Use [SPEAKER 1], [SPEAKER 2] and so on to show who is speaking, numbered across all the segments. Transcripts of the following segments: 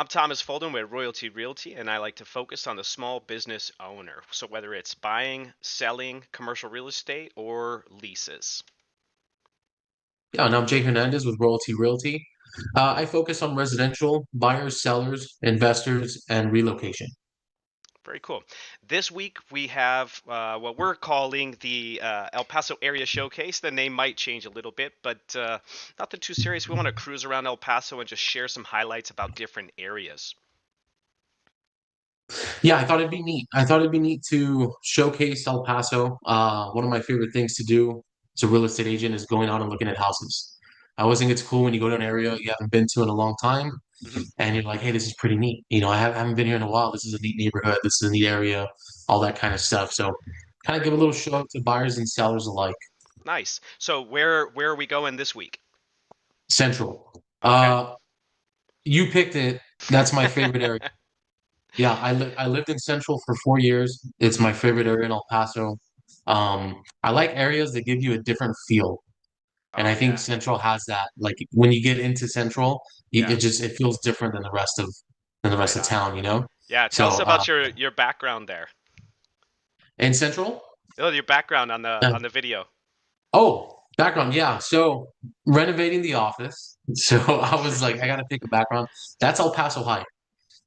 [SPEAKER 1] I'm Thomas Folden with Royal T Realty, and I like to focus on the small business owner. So whether it's buying, selling commercial real estate, or leases.
[SPEAKER 2] Yeah, and I'm Jay Hernandez with Royal T Realty. I focus on residential buyers, sellers, investors, and relocation.
[SPEAKER 1] Very cool. This week we have what we're calling the El Paso Area Showcase. The name might change a little bit, but nothing too serious. We want to cruise around El Paso and just share some highlights about different areas.
[SPEAKER 2] Yeah, I thought it'd be neat. I thought it'd be neat to showcase El Paso. One of my favorite things to do as a real estate agent is going out and looking at houses. I always think it's cool when you go to an area you haven't been to in a long time,
[SPEAKER 1] Hmm.
[SPEAKER 2] and you're like, "Hey, this is pretty neat." Haven't been here in a while. This is a neat neighborhood. This is a neat area. All that kind of stuff. So, kind of
[SPEAKER 1] Very
[SPEAKER 2] give a
[SPEAKER 1] cool.
[SPEAKER 2] little show to buyers and sellers alike.
[SPEAKER 1] Nice. So where are we going this week?
[SPEAKER 2] Central.
[SPEAKER 1] Okay.
[SPEAKER 2] You picked it. That's my favorite area. Yeah, I lived in Central for 4 years. It's
[SPEAKER 1] Hmm.
[SPEAKER 2] my favorite area in El Paso. I like areas that give you a different feel, and
[SPEAKER 1] Oh
[SPEAKER 2] I think
[SPEAKER 1] yeah.
[SPEAKER 2] Central has that. Like when you get into Central,
[SPEAKER 1] Yeah.
[SPEAKER 2] it feels different than the rest
[SPEAKER 1] Right
[SPEAKER 2] of
[SPEAKER 1] on.
[SPEAKER 2] town, you know?
[SPEAKER 1] Yeah, tell us
[SPEAKER 2] So
[SPEAKER 1] about your background there.
[SPEAKER 2] in Central,
[SPEAKER 1] Oh, your background on the
[SPEAKER 2] uh,
[SPEAKER 1] on the video.
[SPEAKER 2] background, yeah. So renovating the office. So I was like, I gotta pick a background. That's El Paso High.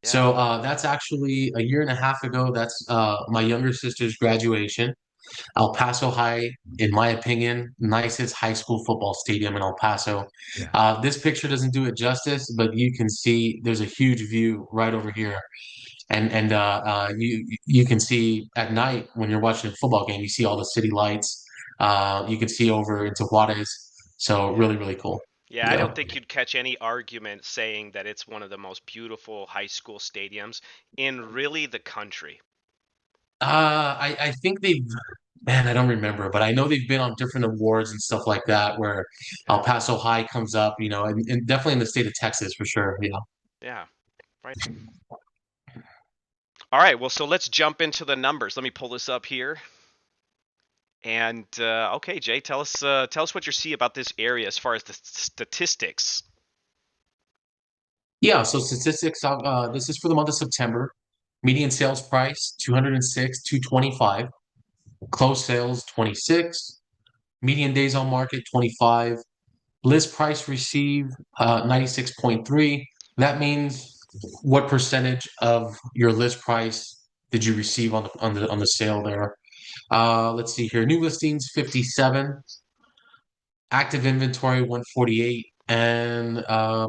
[SPEAKER 1] Yeah.
[SPEAKER 2] So that's actually a year and a half ago. That's my younger sister's graduation. El Paso High, in my opinion, nicest high school football stadium in El Paso.
[SPEAKER 1] Yeah.
[SPEAKER 2] This picture doesn't do it justice, but you can see there's a huge view right over here, and you can see at night when you're watching a football game, you see all the city lights. You can see over into Juarez, so
[SPEAKER 1] Yeah.
[SPEAKER 2] really cool.
[SPEAKER 1] Yeah, I
[SPEAKER 2] Yeah.
[SPEAKER 1] don't think you'd catch any argument saying that it's one of the most beautiful high school stadiums in really the country.
[SPEAKER 2] I think they've, man, I don't remember, but I know they've been on different awards and stuff like that where
[SPEAKER 1] Yeah.
[SPEAKER 2] El Paso High comes up, and definitely in the state of Texas for sure. Yeah.
[SPEAKER 1] Yeah. Right. All right, well, so let's jump into the numbers. Let me pull this up here. And okay, Jay, tell us what you see about this area as far as the statistics.
[SPEAKER 2] Yeah. So statistics, this is for the month of September. Median sales price, 206, 225. Closed sales, 26. Median days on market, 25. List price received, 96.3. That means what percentage of your list price did you receive on the sale there? Let's see here. New listings, 57. Active inventory, 148. And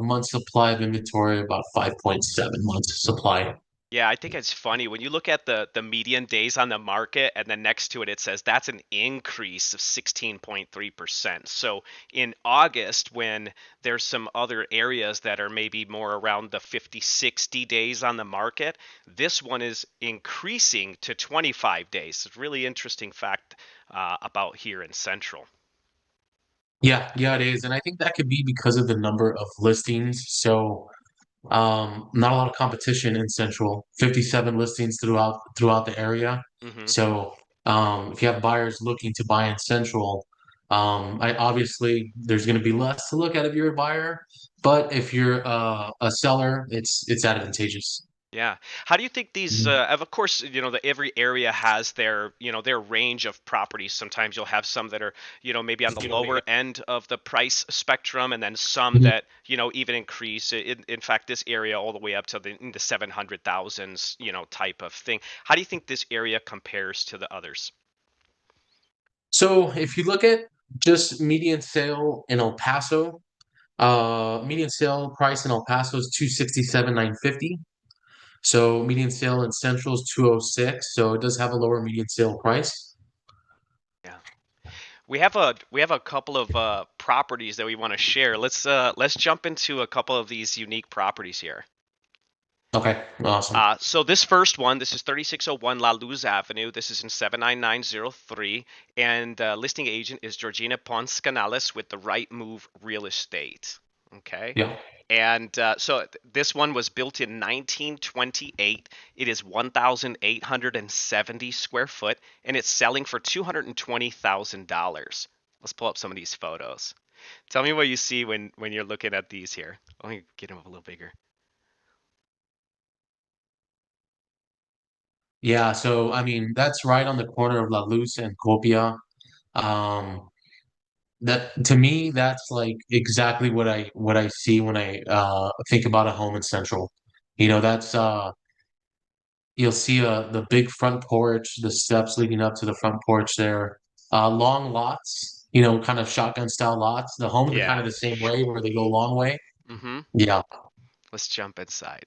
[SPEAKER 2] month supply of inventory, about 5.7 months supply.
[SPEAKER 1] Yeah, I think it's funny when you look at the median days on the market and then next to it it says that's an increase of 16.3%. So in August when there's some other areas that are maybe more around the 50, 60 days on the market, this one is increasing to 25 days. It's a really interesting fact about here in Central.
[SPEAKER 2] Yeah, yeah, it is. And I think that could be because of the number of listings. So not a lot of competition in Central. 57 listings throughout the area.
[SPEAKER 1] Hmm.
[SPEAKER 2] So if you have buyers looking to buy in Central, I obviously there's going to be less to look at if you're a buyer, but if you're a seller, it's advantageous.
[SPEAKER 1] Yeah. How do you think these,
[SPEAKER 2] Mhm.
[SPEAKER 1] of course, every area has their range of properties. Sometimes you'll have some that are, maybe on the lower end of the price spectrum, and then some
[SPEAKER 2] Mhm.
[SPEAKER 1] that, even increase. In fact, this area all the way up to in the 700,000s, type of thing. How do you think this area compares to the others?
[SPEAKER 2] So if you look at just median sale in El Paso, median sale price in El Paso is 267,950. So median sale in Central is 206. So it does have a lower median sale price.
[SPEAKER 1] Yeah. We have a couple of properties that we want to share. Let's jump into a couple of these unique properties here.
[SPEAKER 2] Okay, awesome.
[SPEAKER 1] So this first one, this is 3601 La Luz Avenue. This is in 79903, and listing agent is Georgina Ponce Canales with the Right Move Real Estate. Okay,
[SPEAKER 2] Yeah.
[SPEAKER 1] and so this one was built in 1928. It is 1,870 square foot, and it's selling for $220,000. Let's pull up some of these photos. Tell me what you see when you're looking at these here. Let me get them up a little bigger.
[SPEAKER 2] Yeah, so I mean that's right on the corner of La Luz and Copia. Um, that to me, that's like exactly what I see when I think about a home in Central. That's you'll see the big front porch, the steps leading up to the front porch there. Long lots, kind of shotgun style lots. The homes are kind
[SPEAKER 1] Yeah.
[SPEAKER 2] of the same way where they go a long way.
[SPEAKER 1] Mm-hmm.
[SPEAKER 2] Yeah.
[SPEAKER 1] Let's jump inside.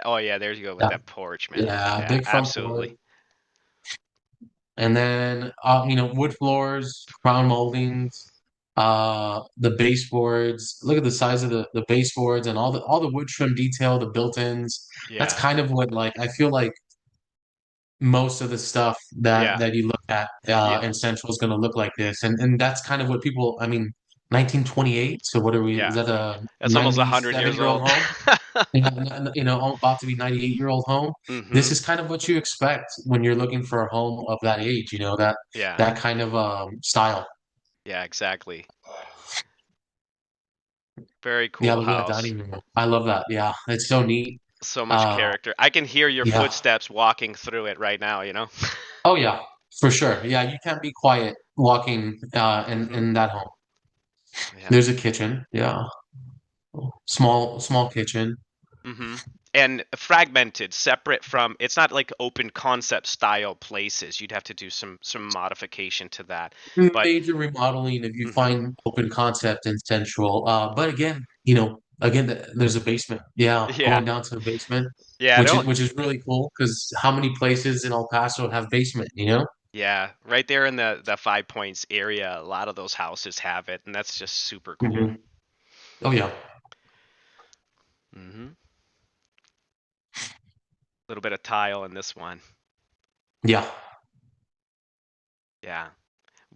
[SPEAKER 1] Oh yeah, there you go with
[SPEAKER 2] Yeah.
[SPEAKER 1] that porch, man.
[SPEAKER 2] Yeah,
[SPEAKER 1] Yeah,
[SPEAKER 2] big front porch.
[SPEAKER 1] absolutely.
[SPEAKER 2] And then wood floors, crown moldings, the baseboards. Look at the size of the baseboards and all the wood trim detail, the built-ins. That's
[SPEAKER 1] Yeah.
[SPEAKER 2] kind of what like I feel like most of the stuff that
[SPEAKER 1] Yeah.
[SPEAKER 2] that you look at
[SPEAKER 1] Yeah.
[SPEAKER 2] in Central is going to look like this, and that's kind of what people. I mean, 1928. So what are we? Is
[SPEAKER 1] Yeah.
[SPEAKER 2] that a
[SPEAKER 1] That's almost 100 years
[SPEAKER 2] 97-year-old
[SPEAKER 1] old.
[SPEAKER 2] home? Yeah, about to be 98-year-old home.
[SPEAKER 1] Mm-hmm.
[SPEAKER 2] This is kind of what you expect when you're looking for a home of that age. That
[SPEAKER 1] Yeah.
[SPEAKER 2] that kind of style.
[SPEAKER 1] Yeah, exactly. Very
[SPEAKER 2] Yeah,
[SPEAKER 1] cool
[SPEAKER 2] look at that
[SPEAKER 1] house.
[SPEAKER 2] dining room. I love that. Yeah, it's so neat.
[SPEAKER 1] So much
[SPEAKER 2] Uh,
[SPEAKER 1] character. I can hear your
[SPEAKER 2] yeah.
[SPEAKER 1] footsteps walking through it right now, you know?
[SPEAKER 2] Oh yeah, for sure. Yeah, you can't be quiet walking
[SPEAKER 1] Mm-hmm.
[SPEAKER 2] in that home.
[SPEAKER 1] Yeah.
[SPEAKER 2] There's a kitchen. Yeah. Small kitchen.
[SPEAKER 1] Mm-hmm. And fragmented, separate from, it's not like open concept style places. You'd have to do some modification to that. But
[SPEAKER 2] Major remodeling if you
[SPEAKER 1] mm-hmm.
[SPEAKER 2] find open concept in Central. But again, there's a basement. Yeah,
[SPEAKER 1] Yeah.
[SPEAKER 2] going down to the basement,
[SPEAKER 1] Yeah,
[SPEAKER 2] which
[SPEAKER 1] no,
[SPEAKER 2] is really cool because how many places in El Paso have basement?
[SPEAKER 1] yeah, right there in the Five Points area, a lot of those houses have it, and that's just super cool.
[SPEAKER 2] Hmm. Oh yeah,
[SPEAKER 1] Mm-hmm. A little bit of tile in this one.
[SPEAKER 2] yeah,
[SPEAKER 1] Yeah.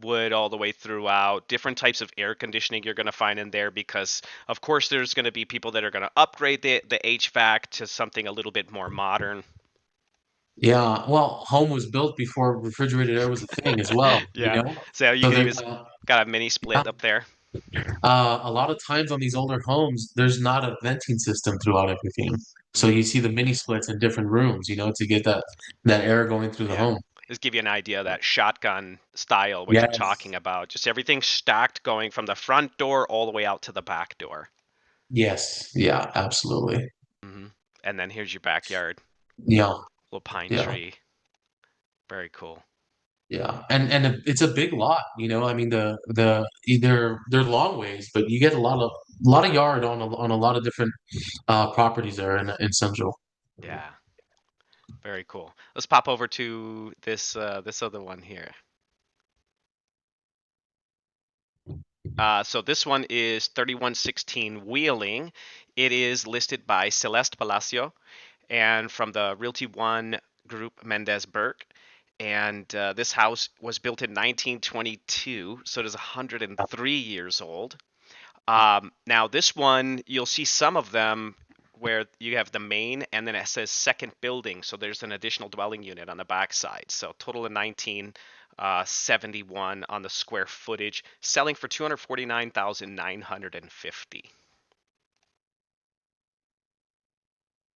[SPEAKER 1] Wood all the way throughout, different types of air conditioning you're going to find in there because of course there's going to be people that are going to upgrade the HVAC to something a little bit more modern.
[SPEAKER 2] yeah. Well, home was built before refrigerated air was a thing as well.
[SPEAKER 1] Yeah. So you
[SPEAKER 2] So
[SPEAKER 1] can
[SPEAKER 2] there's
[SPEAKER 1] even got a mini split up there.
[SPEAKER 2] a lot of times on these older homes, there's not a venting system throughout everything. So
[SPEAKER 1] Mm,
[SPEAKER 2] you see the mini splits in different rooms, to get that air going through the
[SPEAKER 1] yeah.
[SPEAKER 2] home.
[SPEAKER 1] Just give you an idea of that shotgun style, what you're
[SPEAKER 2] Yes.
[SPEAKER 1] talking about. Just everything stacked going from the front door all the way out to the back door.
[SPEAKER 2] Yes. Yeah, absolutely.
[SPEAKER 1] Hmm. And then here's your backyard,
[SPEAKER 2] Yeah.
[SPEAKER 1] little pine
[SPEAKER 2] Yeah.
[SPEAKER 1] tree. Very cool.
[SPEAKER 2] Yeah. And it's a big lot. I mean the either they're long ways, but you get a lot of yard on a lot of different properties there in Central.
[SPEAKER 1] Yeah. Very cool. Let's pop over to this other one here. So this one is 3116 Wheeling. It is listed by Celeste Palacio and from the Realty One Group Mendez Burke. And this house was built in 1922, so it is 103 years old. Now, this one, you'll see some of them where you have the main and then it says second building. So there's an additional dwelling unit on the backside. So total of 1971 on the square footage, selling for 249,950.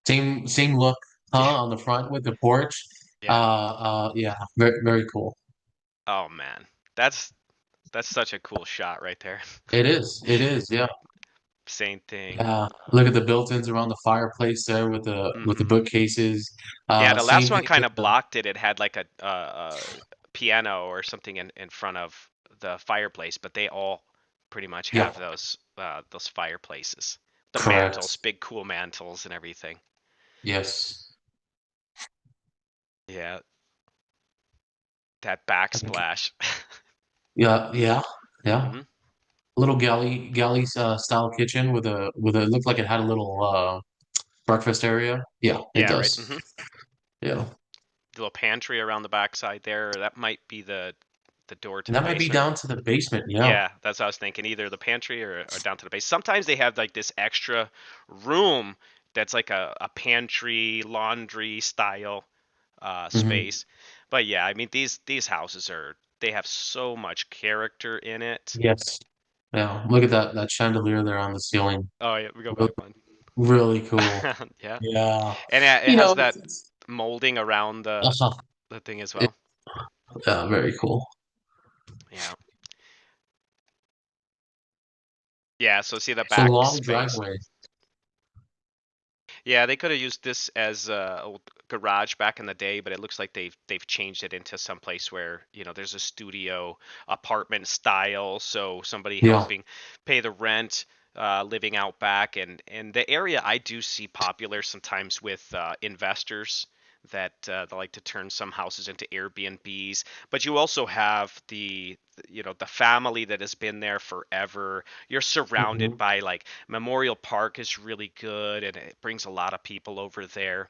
[SPEAKER 2] Same look, on the front with the porch.
[SPEAKER 1] Yeah.
[SPEAKER 2] Yeah, very very cool.
[SPEAKER 1] Oh man, that's such a cool shot right there.
[SPEAKER 2] It is. It is. Yeah.
[SPEAKER 1] Same thing.
[SPEAKER 2] Yeah. Look at the built-ins around the fireplace there with the
[SPEAKER 1] Hmm.
[SPEAKER 2] bookcases.
[SPEAKER 1] Yeah, the last
[SPEAKER 2] Same
[SPEAKER 1] one
[SPEAKER 2] thing
[SPEAKER 1] kind
[SPEAKER 2] with
[SPEAKER 1] of
[SPEAKER 2] the
[SPEAKER 1] blocked it. It had like a piano or something in front of the fireplace, but they all pretty much
[SPEAKER 2] yeah,
[SPEAKER 1] have those fireplaces. The mantles,
[SPEAKER 2] correct.
[SPEAKER 1] big cool mantles and everything.
[SPEAKER 2] Yes.
[SPEAKER 1] Yeah, that backsplash.
[SPEAKER 2] Yeah, yeah, yeah.
[SPEAKER 1] Hmm.
[SPEAKER 2] Little galley style kitchen with a it looked like it had a little breakfast area. Yeah, it
[SPEAKER 1] Yeah, right.
[SPEAKER 2] does. Yeah.
[SPEAKER 1] The little pantry around the backside there. That might be the door to
[SPEAKER 2] And
[SPEAKER 1] the
[SPEAKER 2] that might be
[SPEAKER 1] basement.
[SPEAKER 2] down to the basement. Yeah.
[SPEAKER 1] Yeah, that's what I was thinking. Either the pantry or down to the base. Sometimes they have like this extra room that's like a pantry, laundry style
[SPEAKER 2] Hmm.
[SPEAKER 1] space. But yeah, I mean these houses they have so much character in it.
[SPEAKER 2] Yes. Yeah. Look at that chandelier there on the ceiling.
[SPEAKER 1] Oh yeah, we go
[SPEAKER 2] Really,
[SPEAKER 1] back one.
[SPEAKER 2] really cool.
[SPEAKER 1] Yeah.
[SPEAKER 2] Yeah.
[SPEAKER 1] And it
[SPEAKER 2] You
[SPEAKER 1] has
[SPEAKER 2] know,
[SPEAKER 1] that molding around
[SPEAKER 2] uh-huh.
[SPEAKER 1] the thing as
[SPEAKER 2] It,
[SPEAKER 1] well.
[SPEAKER 2] very cool.
[SPEAKER 1] Yeah. Yeah, so see the
[SPEAKER 2] So
[SPEAKER 1] back
[SPEAKER 2] long
[SPEAKER 1] space.
[SPEAKER 2] driveway.
[SPEAKER 1] Yeah, they could have used this as a old garage back in the day, but it looks like they've changed it into some place where, there's a studio apartment style, so somebody
[SPEAKER 2] Yeah.
[SPEAKER 1] helping pay the rent, living out back, and the area I do see popular sometimes with investors that they like to turn some houses into Airbnbs, but you also have the family that has been there forever. You're surrounded
[SPEAKER 2] Hmm.
[SPEAKER 1] by like Memorial Park is really good, and it brings a lot of people over there.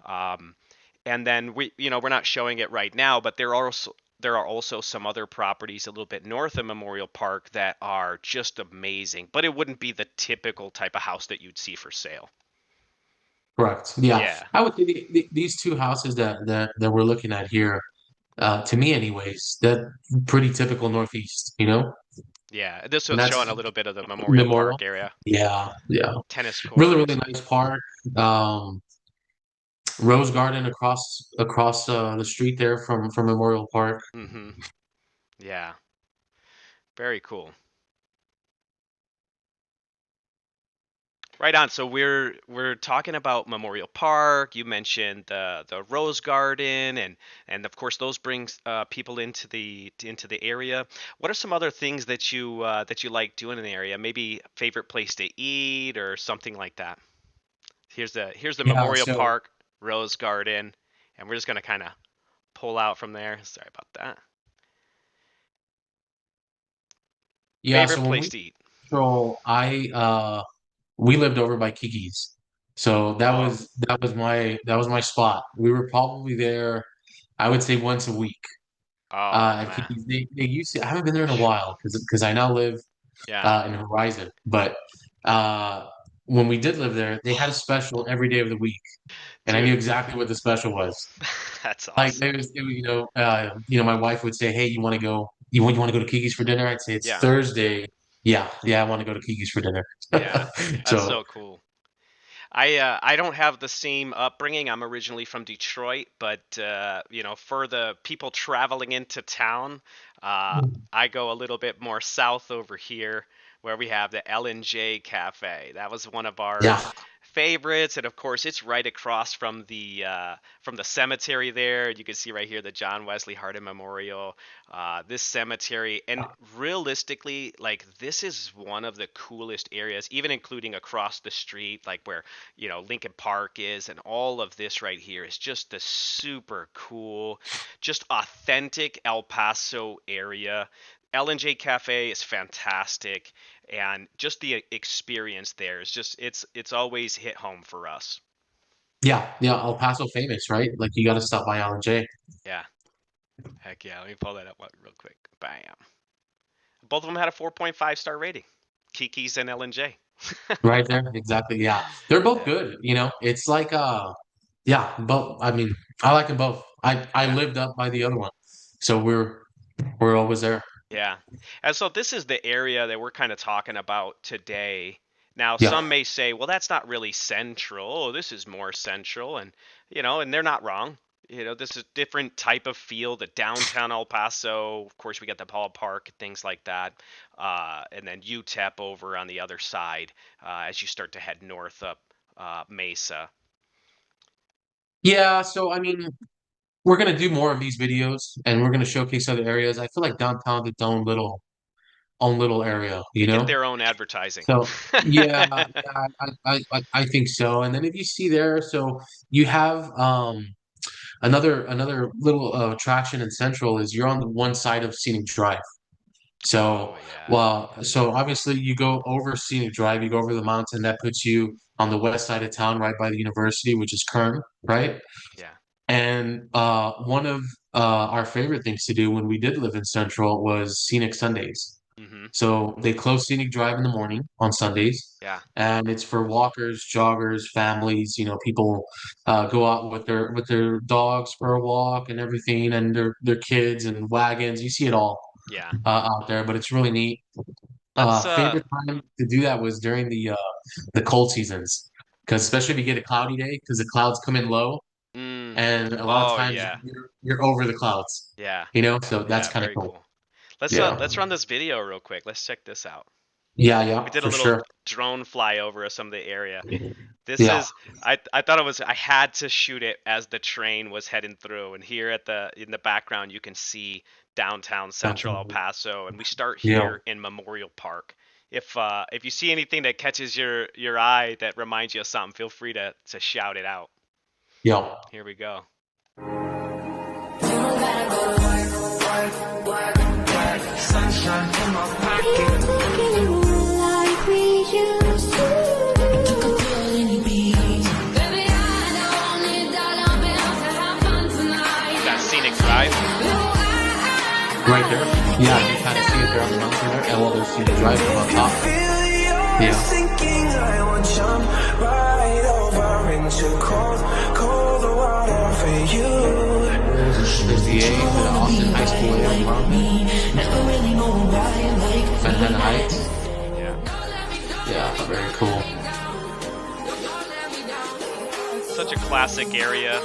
[SPEAKER 1] Um, and then we're not showing it right now, but there are also some other properties a little bit north of Memorial Park that are just amazing, but it wouldn't be the typical type of house that you'd see for sale.
[SPEAKER 2] Correct. Yeah.
[SPEAKER 1] Yeah,
[SPEAKER 2] I would say these two houses that we're looking at here, to me anyways, that pretty typical Northeast, you know?
[SPEAKER 1] yeah. This
[SPEAKER 2] And
[SPEAKER 1] was showing
[SPEAKER 2] that's
[SPEAKER 1] a little bit of the Memorial
[SPEAKER 2] Memorial.
[SPEAKER 1] Park area,
[SPEAKER 2] Yeah, yeah.
[SPEAKER 1] tennis
[SPEAKER 2] Really, really
[SPEAKER 1] courts.
[SPEAKER 2] nice park. Um, Rose Garden across the street there from Memorial Park.
[SPEAKER 1] Mm-hmm. Yeah, very cool. Right on. So we're talking about Memorial Park. You mentioned the Rose Garden, and of course those brings people into the area. What are some other things that you like doing in the area? Maybe favorite place to eat or something like that. Here's the
[SPEAKER 2] Yeah,
[SPEAKER 1] Memorial
[SPEAKER 2] so
[SPEAKER 1] Park, Rose Garden, and we're just gonna kind of pull out from there. Sorry about that.
[SPEAKER 2] yeah,
[SPEAKER 1] Favorite
[SPEAKER 2] so when
[SPEAKER 1] place
[SPEAKER 2] we
[SPEAKER 1] to eat.
[SPEAKER 2] control, I we lived over by Kiki's. So
[SPEAKER 1] Oh,
[SPEAKER 2] that was my spot. We were probably there, I would say once a week.
[SPEAKER 1] oh
[SPEAKER 2] At
[SPEAKER 1] man,
[SPEAKER 2] Kiki's. They used to I haven't been there in a while because I now live
[SPEAKER 1] yeah,
[SPEAKER 2] in Horizon. But uh when we did live there, they had a special every day of the week. And I knew
[SPEAKER 1] dude,
[SPEAKER 2] exactly what the special was.
[SPEAKER 1] that's
[SPEAKER 2] Like
[SPEAKER 1] awesome.
[SPEAKER 2] it was my wife would say, "Hey, you want to go? You want to go to Kiki's for dinner?" I'd say it's
[SPEAKER 1] Yeah,
[SPEAKER 2] Thursday. Yeah, yeah, I want to go to Kiki's for dinner.
[SPEAKER 1] yeah, that's
[SPEAKER 2] So
[SPEAKER 1] so cool. I don't have the same upbringing. I'm originally from Detroit, but for the people traveling into town, uh, I go a little bit more south over here, where we have the L&J Cafe. That was one of our
[SPEAKER 2] yeah,
[SPEAKER 1] favorites, and of course, it's right across from the cemetery there. You can see right here the John Wesley Hardin Memorial. This cemetery, and realistically, like this is one of the coolest areas, even including across the street, like where Lincoln Park is, and all of this right here is just the super cool, just authentic El Paso area. L&J Cafe is fantastic, and just the experience there is just it's always hit home for us.
[SPEAKER 2] yeah, yeah. El Paso famous, right? Like you got to stop by Alan J
[SPEAKER 1] Yeah, heck yeah. Let me pull that up real quick. Bam. Both of them had a 4.5-star rating. Kiki's and L&J.
[SPEAKER 2] right there. Exactly. Yeah, they're both
[SPEAKER 1] Yeah,
[SPEAKER 2] good. It's like yeah, both. I mean, I like them both. I
[SPEAKER 1] yeah.
[SPEAKER 2] lived up by the other one, so we're always there.
[SPEAKER 1] Yeah. And so this is the area that we're kind of talking about today. Now,
[SPEAKER 2] Yeah,
[SPEAKER 1] some may say, well, that's not really central. Oh, this is more central. And they're not wrong. This is different type of feel. The downtown El Paso, of course, we got the ballpark, things like that. And then UTEP over on the other side as you start to head north up Mesa.
[SPEAKER 2] yeah. So I mean, we're gonna do more of these videos, and we're gonna showcase other areas. I feel like downtown's its own little area,
[SPEAKER 1] They get their own advertising.
[SPEAKER 2] So yeah, yeah, I think so. And then if you see there, so you have another little attraction in Central is you're on the one side of Scenic Drive.
[SPEAKER 1] Oh,
[SPEAKER 2] So
[SPEAKER 1] yeah.
[SPEAKER 2] well, so obviously you go over Scenic Drive, you go over the mountain, that puts you on the west side of town, right by the university, which is Kern, right?
[SPEAKER 1] Yeah.
[SPEAKER 2] And one of our favorite things to do when we did live in Central was Scenic Sundays.
[SPEAKER 1] Hmm.
[SPEAKER 2] So they close Scenic Drive in the morning on Sundays,
[SPEAKER 1] Yeah.
[SPEAKER 2] and it's for walkers, joggers, families. People go out with their dogs for a walk and everything, and their kids and wagons. You see it all
[SPEAKER 1] Yeah.
[SPEAKER 2] out there, but it's really neat.
[SPEAKER 1] Let's
[SPEAKER 2] Favorite time to do that was during the cold seasons. because especially if you get a cloudy day, because the clouds come in low,
[SPEAKER 1] Mm.
[SPEAKER 2] and a lot of
[SPEAKER 1] Oh
[SPEAKER 2] times
[SPEAKER 1] yeah.
[SPEAKER 2] you're over the clouds,
[SPEAKER 1] Yeah.
[SPEAKER 2] so that's
[SPEAKER 1] Yeah,
[SPEAKER 2] kind of
[SPEAKER 1] very
[SPEAKER 2] cool.
[SPEAKER 1] cool.
[SPEAKER 2] Yeah,
[SPEAKER 1] Let's run this video real quick. Let's check this out.
[SPEAKER 2] yeah,
[SPEAKER 1] We
[SPEAKER 2] yeah,
[SPEAKER 1] did a
[SPEAKER 2] for
[SPEAKER 1] little
[SPEAKER 2] sure.
[SPEAKER 1] drone flyover of some of the area. This
[SPEAKER 2] Yeah,
[SPEAKER 1] is I thought it was I had to shoot it as the train was heading through, and here at the in the background you can see downtown
[SPEAKER 2] that's
[SPEAKER 1] Central El Paso, and we start
[SPEAKER 2] yeah,
[SPEAKER 1] here in Memorial Park. If you see anything that catches your eye that reminds you of something, feel free to shout it out.
[SPEAKER 2] yeah.
[SPEAKER 1] Here we go.
[SPEAKER 3] Sunshine in my pocket. Like we used to. You can feel any beat. Baby, I don't need dollar bills to have fun tonight.
[SPEAKER 1] That scenic drive.
[SPEAKER 2] Right there. Yeah, you kind of see it there on the mountain there, and well, there's the drive from on top. Yeah.
[SPEAKER 3] Sinking, I will jump right over into cold water for you.
[SPEAKER 2] There's the A, the Austin High School A on the mountain.
[SPEAKER 3] Never really know why, like
[SPEAKER 2] Manhattan Heights.
[SPEAKER 1] Yeah.
[SPEAKER 2] Yeah, very cool.
[SPEAKER 1] Such a classic area.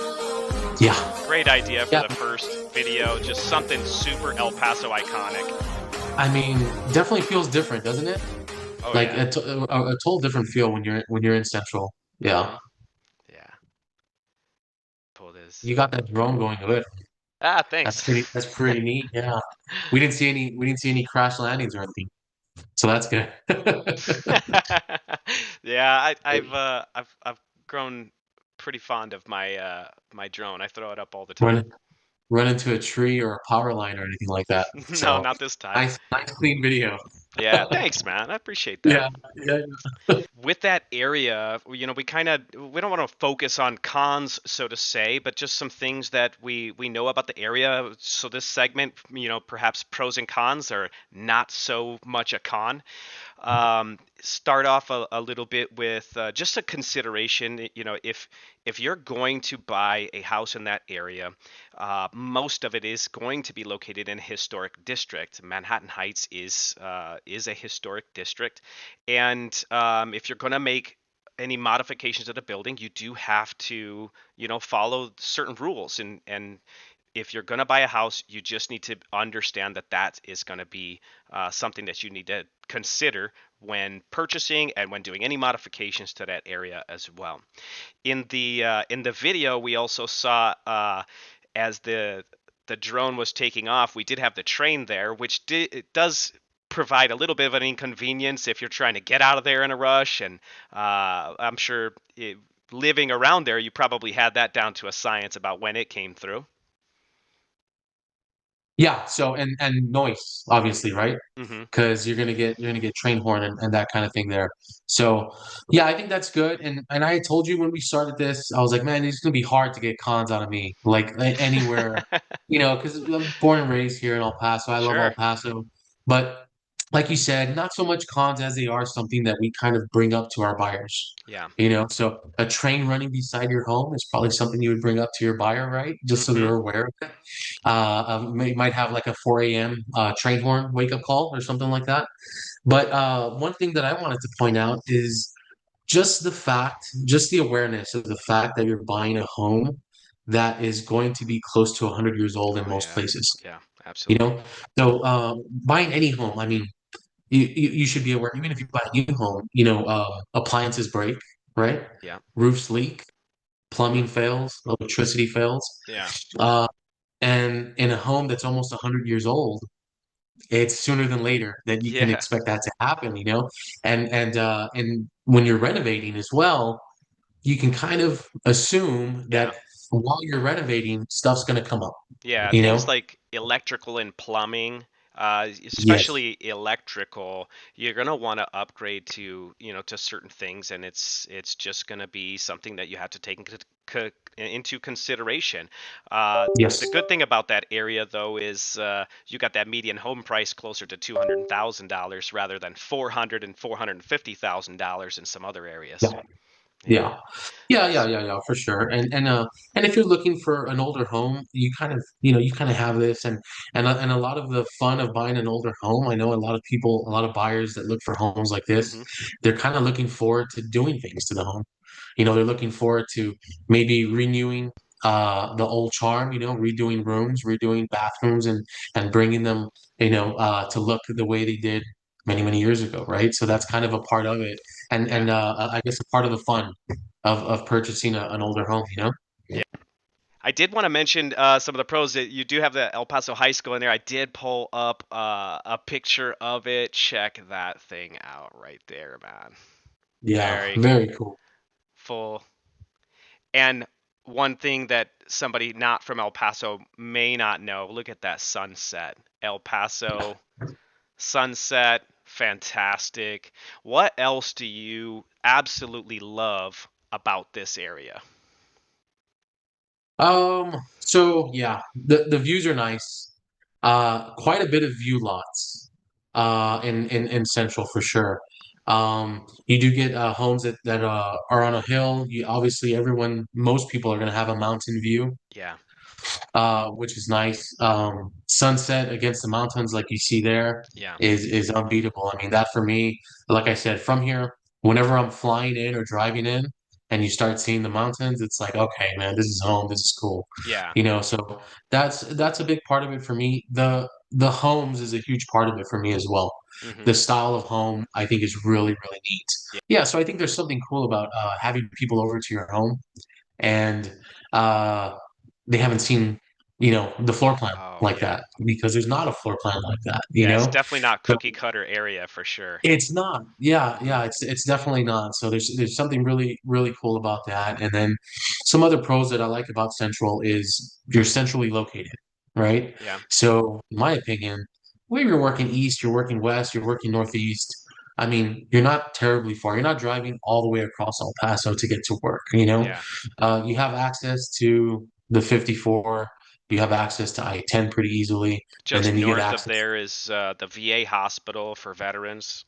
[SPEAKER 2] Yeah,
[SPEAKER 1] Great idea for
[SPEAKER 2] yeah.
[SPEAKER 1] the first video. Just something super El Paso iconic.
[SPEAKER 2] I mean, definitely feels different, doesn't it?
[SPEAKER 1] Oh
[SPEAKER 2] Like
[SPEAKER 1] yeah.
[SPEAKER 2] a total different feel when you're in Central. Yeah,
[SPEAKER 1] Mhm. Yeah. Pull this.
[SPEAKER 2] you got that drone going good.
[SPEAKER 1] Ah, thanks.
[SPEAKER 2] That's pretty neat. Yeah, we didn't see any crash landings or anything, so that's good.
[SPEAKER 1] Yeah, I've grown pretty fond of my drone. I throw it up all the time.
[SPEAKER 2] Run run into a tree or a power line or anything like that.
[SPEAKER 1] No,
[SPEAKER 2] So
[SPEAKER 1] not this time.
[SPEAKER 2] nice clean video.
[SPEAKER 1] Yeah, thanks, man. I appreciate that.
[SPEAKER 2] Yeah, yeah,
[SPEAKER 1] With that area, we don't want to focus on cons, so to say, but just some things that we know about the area. So this segment, perhaps pros and cons are not so much a con. Start off a little bit with just a consideration. If you're going to buy a house in that area, most of it is going to be located in a historic district. Manhattan Heights is a historic district, and if you're going to make any modifications to the building, you do have to follow certain rules, and if you're going to buy a house, you just need to understand that that is going to be something that you need to consider when purchasing and when doing any modifications to that area as well. In the video, we also saw as the drone was taking off, we did have the train there, which it does provide a little bit of an inconvenience if you're trying to get out of there in a rush. And I'm sure living around there, you probably had that down to a science about when it came through.
[SPEAKER 2] yeah. So and noise, obviously, right?
[SPEAKER 1] Hmm.
[SPEAKER 2] Because you're gonna get train horn and that kind of thing there. So yeah, I think that's good. And I told you when we started this, I was like, man, it's gonna be hard to get cons out of me, like anywhere, because I'm born and raised here in El Paso. I love El
[SPEAKER 1] Sure.
[SPEAKER 2] Paso, but like you said, not so much cons as they are something that we kind of bring up to our buyers.
[SPEAKER 1] Yeah.
[SPEAKER 2] So a train running beside your home is probably something you would bring up to your buyer, right? Just so
[SPEAKER 1] Hmm.
[SPEAKER 2] they're aware of it. Might have like a 4 a.m. Train horn wake up call or something like that. But one thing that I wanted to point out is just the awareness of the fact that you're buying a home that is going to be close to 100 years old in
[SPEAKER 1] Oh
[SPEAKER 2] most
[SPEAKER 1] yeah.
[SPEAKER 2] places.
[SPEAKER 1] Yeah.
[SPEAKER 2] You
[SPEAKER 1] Absolutely.
[SPEAKER 2] know, so buying any home, I mean, you should be aware, even if you buy a new home, appliances break, right?
[SPEAKER 1] Yeah.
[SPEAKER 2] Roofs leak,
[SPEAKER 1] Hmm.
[SPEAKER 2] plumbing fails, electricity fails.
[SPEAKER 1] Yeah.
[SPEAKER 2] Uh, and in a home that's almost 100 years old, it's sooner than later that you can
[SPEAKER 1] Yeah.
[SPEAKER 2] expect that to happen. And when you're renovating as well, you can kind of assume
[SPEAKER 1] Yeah.
[SPEAKER 2] that while you're renovating, stuff's going to come up,
[SPEAKER 1] Yeah,
[SPEAKER 2] you
[SPEAKER 1] things
[SPEAKER 2] know?
[SPEAKER 1] like electrical and plumbing,
[SPEAKER 2] Yes.
[SPEAKER 1] especially electrical, you're gonna want to upgrade to certain things, and it's just gonna be something that you have to take into consideration. The
[SPEAKER 2] Yes.
[SPEAKER 1] good thing about that area, though, is you got that median home price closer to $200,000 rather than 400 and $450,000 in some other areas.
[SPEAKER 2] Yeah.
[SPEAKER 1] Yeah.
[SPEAKER 2] Yeah. Yeah, for sure. And if you're looking for an older home, you kind of have this and a lot of the fun of buying an older home. I know a lot of buyers that look for homes like this,
[SPEAKER 1] Hmm.
[SPEAKER 2] they're kind of looking forward to doing things to the home. they're looking forward to maybe renewing the old charm, redoing rooms, redoing bathrooms, and bringing them, to look the way they did many, many years ago, right? So that's kind of a part of it, and
[SPEAKER 1] Yeah.
[SPEAKER 2] I guess a part of the fun of purchasing an older home,
[SPEAKER 1] Yeah. I did want to mention some of the pros that you do have the El Paso High School in there. I did pull up a picture of it. Check that thing out right there, man.
[SPEAKER 2] Yeah,
[SPEAKER 1] Very
[SPEAKER 2] very cool.
[SPEAKER 1] full. And one thing that somebody not from El Paso may not know, look at that sunset. El Paso sunset, fantastic. What else do you absolutely love about this area?
[SPEAKER 2] So yeah, the views are nice. Quite a bit of view lots in Central for sure. You do get homes that are on a hill. You obviously most people are gonna have a mountain view,
[SPEAKER 1] Yeah,
[SPEAKER 2] which is nice. Sunset against the mountains, like you see there,
[SPEAKER 1] yeah,
[SPEAKER 2] is unbeatable. I mean, that for me, like I said, from here, whenever I'm flying in or driving in, and you start seeing the mountains, it's like, okay, man, this is home. This is cool.
[SPEAKER 1] yeah.
[SPEAKER 2] So that's a big part of it for me. The homes is a huge part of it for me as well.
[SPEAKER 1] Hmm.
[SPEAKER 2] The style of home, I think, is really, really neat.
[SPEAKER 1] Yeah.
[SPEAKER 2] Yeah, so I think there's something cool about having people over to your home and uh, they haven't seen, the floor plan
[SPEAKER 1] Oh,
[SPEAKER 2] like
[SPEAKER 1] yeah.
[SPEAKER 2] that because there's not a floor plan like that,
[SPEAKER 1] Yeah, it's definitely not
[SPEAKER 2] So
[SPEAKER 1] cookie cutter area for sure.
[SPEAKER 2] it's not. Yeah, it's definitely not. So there's something really, really cool about that. And then some other pros that I like about Central is you're centrally located, right?
[SPEAKER 1] Yeah.
[SPEAKER 2] So in my opinion, whether you're working east, you're working west, you're working northeast, I mean, you're not terribly far. You're not driving all the way across El Paso to get to work,
[SPEAKER 1] Yeah.
[SPEAKER 2] You have access to the 54, you have access to I-10 pretty easily, and
[SPEAKER 1] Just
[SPEAKER 2] then you get
[SPEAKER 1] north of
[SPEAKER 2] access
[SPEAKER 1] there is the VA hospital for veterans.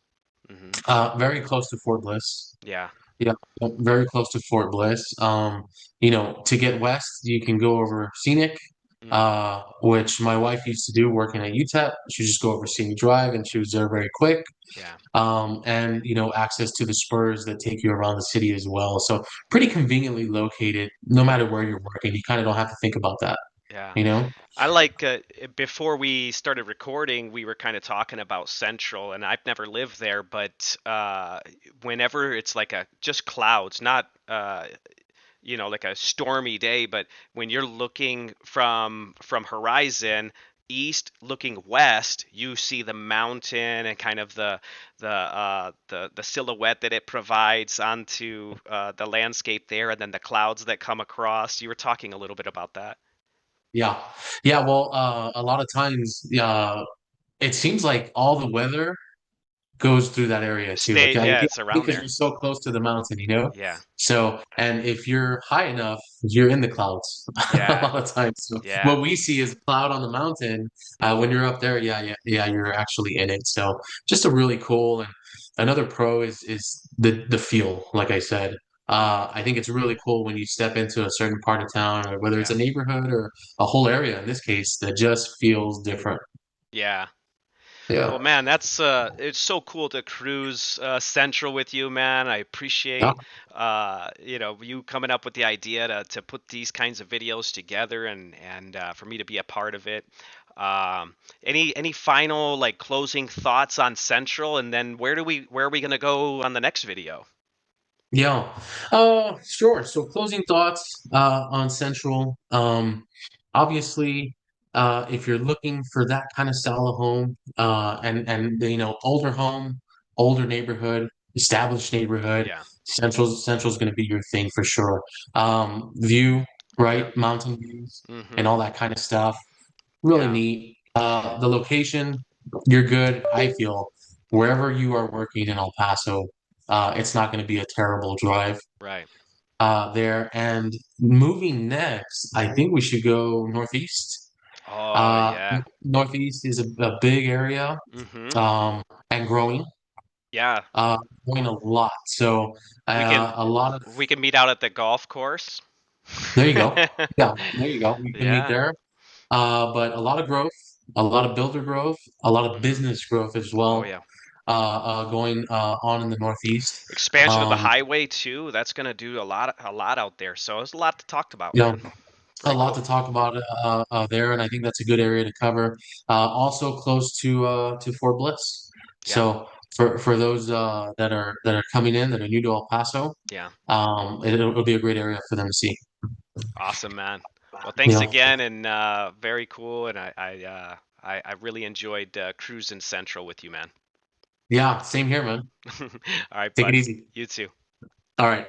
[SPEAKER 1] Hmm.
[SPEAKER 2] very close to Fort Bliss.
[SPEAKER 1] Yeah.
[SPEAKER 2] Yeah, very close to Fort Bliss. To get west, you can go over Scenic,
[SPEAKER 1] Mm.
[SPEAKER 2] which my wife used to do working at UTEP. She would just go over Scenic Drive, and she was there very quick.
[SPEAKER 1] Yeah.
[SPEAKER 2] And access to the spurs that take you around the city as well. So pretty conveniently located, no
[SPEAKER 1] Yeah.
[SPEAKER 2] matter where you're working. You kind of don't have to think about that,
[SPEAKER 1] Yeah.
[SPEAKER 2] you know?
[SPEAKER 1] I like before we started recording, we were kind of talking about Central, and I've never lived there, but whenever it's like a just clouds, not like a stormy day, but when you're looking from horizon east looking west, you see the mountain and kind of the silhouette that it provides onto the landscape there, and then the clouds that come across. You were talking a little bit about that.
[SPEAKER 2] Yeah. Yeah. Well, a lot of times, it seems like all the weather goes through that area too. Like I
[SPEAKER 1] Yeah,
[SPEAKER 2] think
[SPEAKER 1] it's around
[SPEAKER 2] because
[SPEAKER 1] there.
[SPEAKER 2] you're so close to the mountain.
[SPEAKER 1] Yeah.
[SPEAKER 2] So, and if you're high enough, you're in the clouds a
[SPEAKER 1] Yeah.
[SPEAKER 2] lot of times. So
[SPEAKER 1] Yeah.
[SPEAKER 2] what we see is a cloud on the mountain. When you're up there, yeah, you're actually in it. So just a really cool and another pro is the feel, like I said.
[SPEAKER 1] Hmm.
[SPEAKER 2] I think it's really cool when you step into a certain part of town, or whether it's
[SPEAKER 1] Yeah.
[SPEAKER 2] a neighborhood or a whole area in this case, that just feels different.
[SPEAKER 1] Yeah. Well,
[SPEAKER 2] Yeah.
[SPEAKER 1] man, that's it's so cool to cruise Central with you, man. I
[SPEAKER 2] Yeah.
[SPEAKER 1] appreciate you coming up with the idea to put these kinds of videos together and for me to be a part of it. Any final like closing thoughts on Central, and then where are we gonna go on the next video?
[SPEAKER 2] Yeah. Sure. So closing thoughts on Central. Obviously, if you're looking for that kind of style of home, and older home, older neighborhood, established neighborhood,
[SPEAKER 1] Yeah.
[SPEAKER 2] Central's going to be your thing for sure. View,
[SPEAKER 1] Yep.
[SPEAKER 2] right? Mountain views
[SPEAKER 1] Hmm.
[SPEAKER 2] and all that kind of stuff. Really
[SPEAKER 1] Yeah.
[SPEAKER 2] neat. The location, you're good. I feel wherever you are working in El Paso, it's not going to be a terrible drive
[SPEAKER 1] Right.
[SPEAKER 2] there. And moving next, I think we should go northeast.
[SPEAKER 1] Oh yeah.
[SPEAKER 2] Northeast is a big area,
[SPEAKER 1] Hmm.
[SPEAKER 2] and growing,
[SPEAKER 1] Yeah.
[SPEAKER 2] growing a lot. So
[SPEAKER 1] We can
[SPEAKER 2] a lot of
[SPEAKER 1] we can meet out at the golf course.
[SPEAKER 2] there you go. Yeah, there you go. We can meet
[SPEAKER 1] Yeah.
[SPEAKER 2] there. But a lot of growth, a lot of builder growth, a lot of
[SPEAKER 1] Hmm.
[SPEAKER 2] business growth as
[SPEAKER 1] Oh
[SPEAKER 2] well.
[SPEAKER 1] yeah.
[SPEAKER 2] going on in the Northeast.
[SPEAKER 1] Expansion of the
[SPEAKER 2] Um,
[SPEAKER 1] highway too. That's gonna do a lot out there. So there's a lot to talk about,
[SPEAKER 2] you know,
[SPEAKER 1] man.
[SPEAKER 2] a
[SPEAKER 1] Very
[SPEAKER 2] lot
[SPEAKER 1] cool.
[SPEAKER 2] to talk about there, and I think that's a good area to cover. Also close to Fort Bliss.
[SPEAKER 1] Yeah,
[SPEAKER 2] So for those that are coming in that are new to El Paso,
[SPEAKER 1] yeah.
[SPEAKER 2] it'll be a great area for them to see.
[SPEAKER 1] Awesome, man. Well,
[SPEAKER 2] You
[SPEAKER 1] thanks
[SPEAKER 2] know,
[SPEAKER 1] again, and very cool. And I really enjoyed cruising Central with you, man.
[SPEAKER 2] yeah, same here, man.
[SPEAKER 1] All right,
[SPEAKER 2] Take it
[SPEAKER 1] bud.
[SPEAKER 2] easy.
[SPEAKER 1] You too.
[SPEAKER 2] All right.